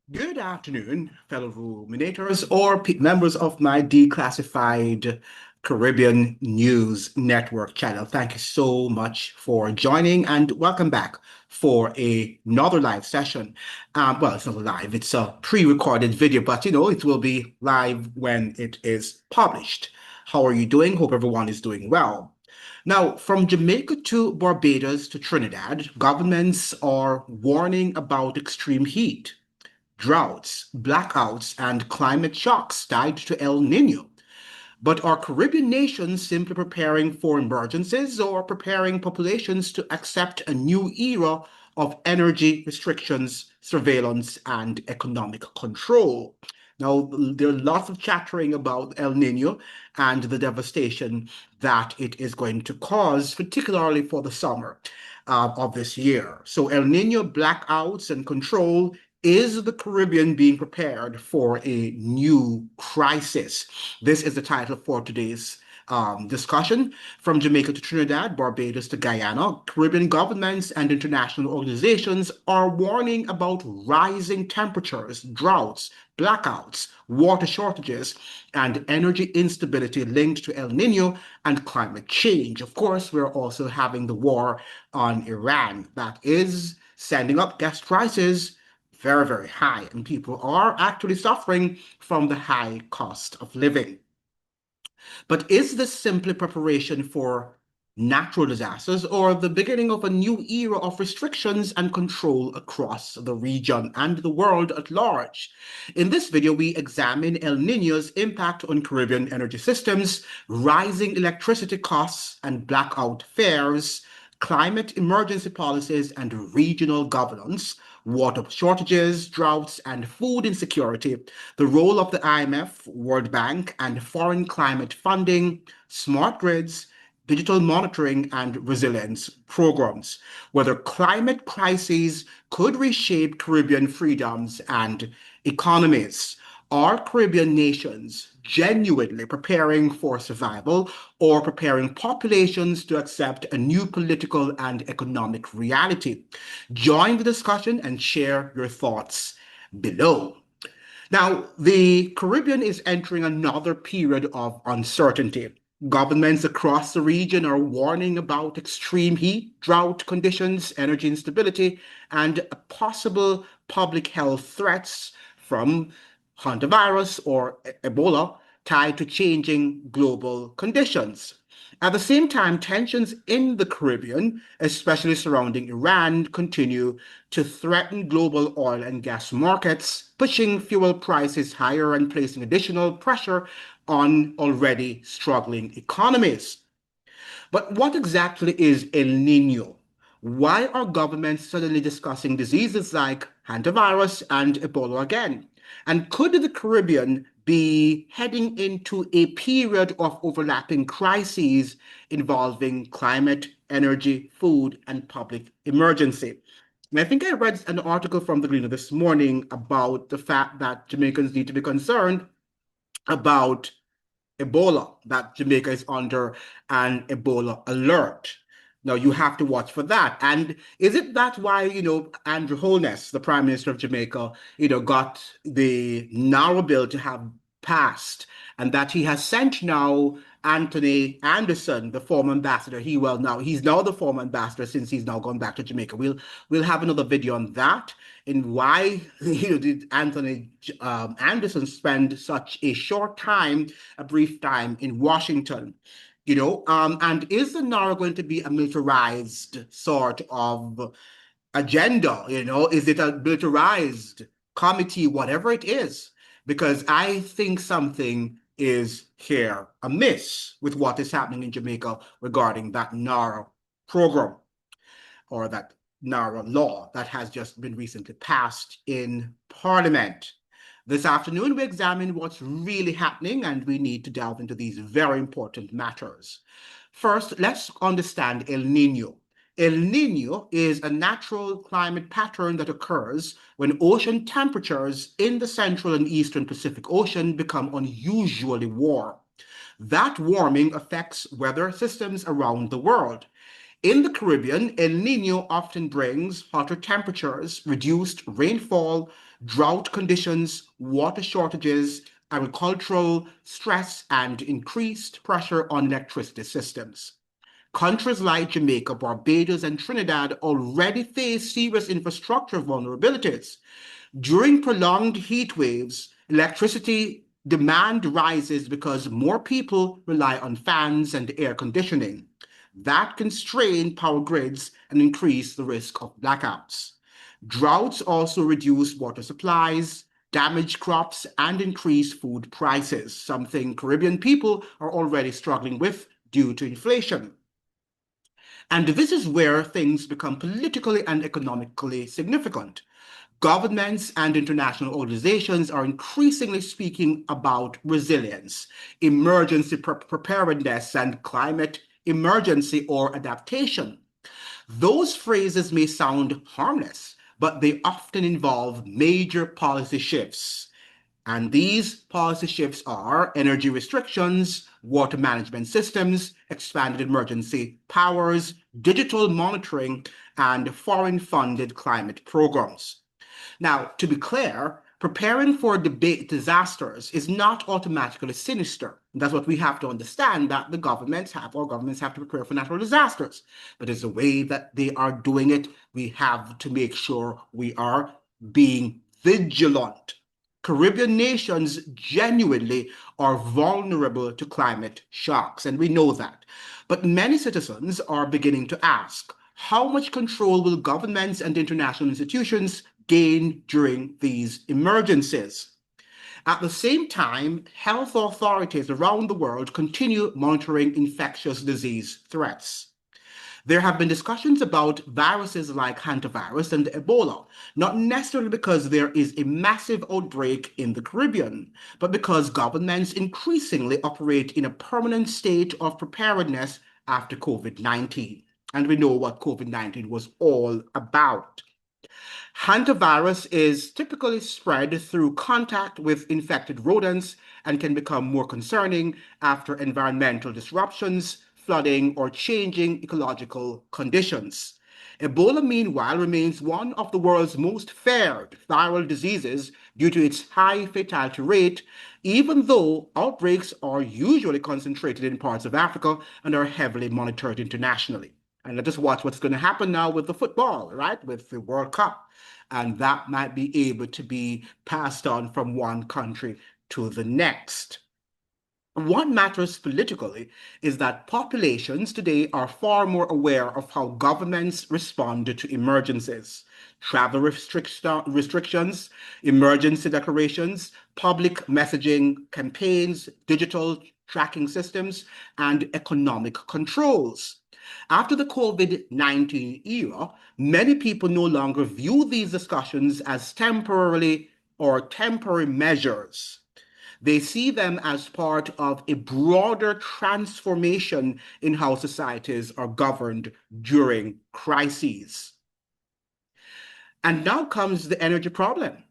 Good afternoon, fellow ruminators or members of my declassified Caribbean News Network channel. Thank you so much for joining and welcome back for another live session. Well, it's not live, it's a pre-recorded video, but it will be live when it is published. How are you doing? Hope everyone is doing well. Now, from Jamaica to Barbados to Trinidad, governments are warning about extreme heat, droughts, blackouts, and climate shocks tied to El Nino. But are Caribbean nations simply preparing for emergencies or preparing populations to accept a new era of energy restrictions, surveillance, and economic control? Now, there are lots of chattering about El Nino and the devastation that it is going to cause, particularly for the summer of this year. So, El Nino blackouts and control. Is the Caribbean being prepared for a new crisis? This is the title for today's discussion. From Jamaica to Trinidad, Barbados to Guyana, Caribbean governments and international organizations are warning about rising temperatures, droughts, blackouts, water shortages, and energy instability linked to El Nino and climate change. Of course, we're also having the war on Iran that is sending up gas prices very, very high, and people are actually suffering from the high cost of living. But is this simply preparation for natural disasters or the beginning of a new era of restrictions and control across the region and the world at large? In this video, we examine El Nino's impact on Caribbean energy systems, rising electricity costs and blackout fears, climate emergency policies and regional governance, water shortages, droughts, and food insecurity, the role of the IMF, World Bank, and foreign climate funding, smart grids, digital monitoring, and resilience programs, whether climate crises could reshape Caribbean freedoms and economies. Are Caribbean nations genuinely preparing for survival or preparing populations to accept a new political and economic reality? Join the discussion and share your thoughts below. Now, the Caribbean is entering another period of uncertainty. Governments across the region are warning about extreme heat, drought conditions, energy instability, and possible public health threats from hantavirus or Ebola tied to changing global conditions. At the same time, tensions in the Caribbean, especially surrounding Iran, continue to threaten global oil and gas markets, pushing fuel prices higher and placing additional pressure on already struggling economies. But what exactly is El Nino? Why are governments suddenly discussing diseases like hantavirus and Ebola again? And could the Caribbean be heading into a period of overlapping crises involving climate, energy, food, and public emergency? And I think I read an article from the Gleaner this morning about the fact that Jamaicans need to be concerned about Ebola, that Jamaica is under an Ebola alert. Now you have to watch for that. And is it that why, Andrew Holness, the Prime Minister of Jamaica, got the narrow bill to have passed, and that he has sent now Anthony Anderson, the former ambassador. He's now the former ambassador since he's now gone back to Jamaica. We'll have another video on that and why did Anthony Anderson spend such a short time, a brief time in Washington. And is the NARA going to be a militarized sort of agenda? Is it a militarized committee, whatever it is? Because I think something is here amiss with what is happening in Jamaica regarding that NARA program or that NARA law that has just been recently passed in Parliament. This afternoon, we examine what's really happening, and we need to delve into these very important matters. First, let's understand El Nino. El Nino is a natural climate pattern that occurs when ocean temperatures in the central and eastern Pacific Ocean become unusually warm. That warming affects weather systems around the world. In the Caribbean, El Nino often brings hotter temperatures, reduced rainfall, drought conditions, water shortages, agricultural stress, and increased pressure on electricity systems. Countries like Jamaica, Barbados, and Trinidad already face serious infrastructure vulnerabilities. During prolonged heat waves, electricity demand rises because more people rely on fans and air conditioning. That can strain power grids and increase the risk of blackouts. Droughts also reduce water supplies, damage crops, and increase food prices, something Caribbean people are already struggling with due to inflation. And this is where things become politically and economically significant. Governments and international organizations are increasingly speaking about resilience, emergency preparedness, and climate emergency or adaptation. Those phrases may sound harmless, but they often involve major policy shifts. And these policy shifts are energy restrictions, water management systems, expanded emergency powers, digital monitoring, and foreign-funded climate programs. Now, to be clear, preparing for debate disasters is not automatically sinister. That's what we have to understand, that the governments have, or governments have to prepare for natural disasters. But it's the way that they are doing it, we have to make sure we are being vigilant. Caribbean nations genuinely are vulnerable to climate shocks, and we know that. But many citizens are beginning to ask, how much control will governments and international institutions gain during these emergencies? At the same time, health authorities around the world continue monitoring infectious disease threats. There have been discussions about viruses like hantavirus and Ebola, not necessarily because there is a massive outbreak in the Caribbean, but because governments increasingly operate in a permanent state of preparedness after COVID-19. And we know what COVID-19 was all about. Hantavirus is typically spread through contact with infected rodents and can become more concerning after environmental disruptions, flooding, or changing ecological conditions. Ebola, meanwhile, remains one of the world's most feared viral diseases due to its high fatality rate, even though outbreaks are usually concentrated in parts of Africa and are heavily monitored internationally. And let us watch what's going to happen now with the football, right? With the World Cup. And that might be able to be passed on from one country to the next. What matters politically is that populations today are far more aware of how governments respond to emergencies. Travel restrictions, emergency declarations, public messaging campaigns, digital tracking systems, and economic controls. After the COVID-19 era, many people no longer view these discussions as temporary measures. They see them as part of a broader transformation in how societies are governed during crises. And now comes the energy problem.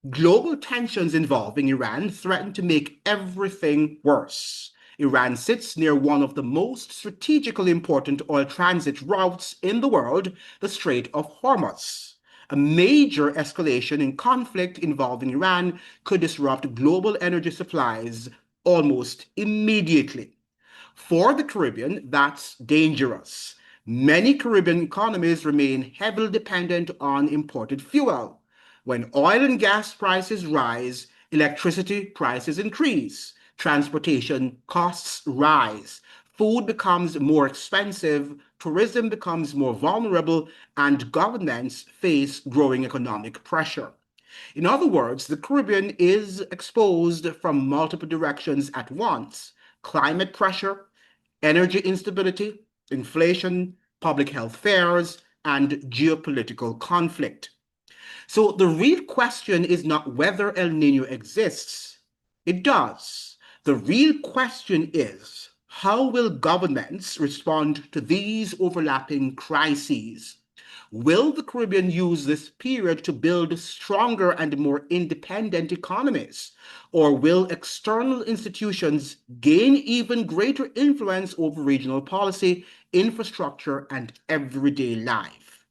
Global tensions involving Iran threaten to make everything worse. Iran sits near one of the most strategically important oil transit routes in the world, the Strait of Hormuz. A major escalation in conflict involving Iran could disrupt global energy supplies almost immediately. For the Caribbean, that's dangerous. Many Caribbean economies remain heavily dependent on imported fuel. When oil and gas prices rise, electricity prices increase, transportation costs rise, food becomes more expensive, tourism becomes more vulnerable, and governments face growing economic pressure. In other words, the Caribbean is exposed from multiple directions at once: climate pressure, energy instability, inflation, public health fears, and geopolitical conflict. So the real question is not whether El Nino exists. It does. The real question is, how will governments respond to these overlapping crises? Will the Caribbean use this period to build stronger and more independent economies? Or will external institutions gain even greater influence over regional policy infrastructure, and everyday life.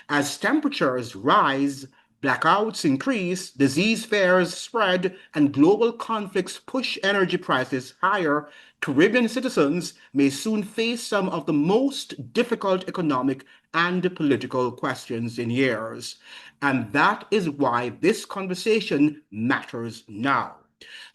As temperatures rise, blackouts increase, disease fears spread, and global conflicts push energy prices higher, Caribbean citizens may soon face some of the most difficult economic and political questions in years. And that is why this conversation matters now.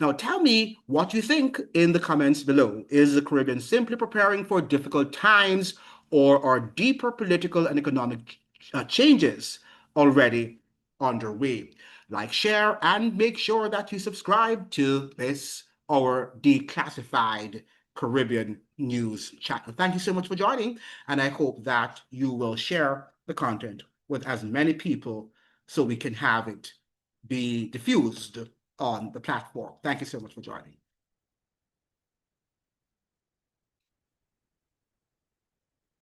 Now, tell me what you think in the comments below. Is the Caribbean simply preparing for difficult times, or are deeper political and economic changes already underway? Like, share, and make sure that you subscribe to this, our declassified Caribbean news channel. Thank you so much for joining, and I hope that you will share the content with as many people so we can have it be diffused on the platform. Thank you so much for joining.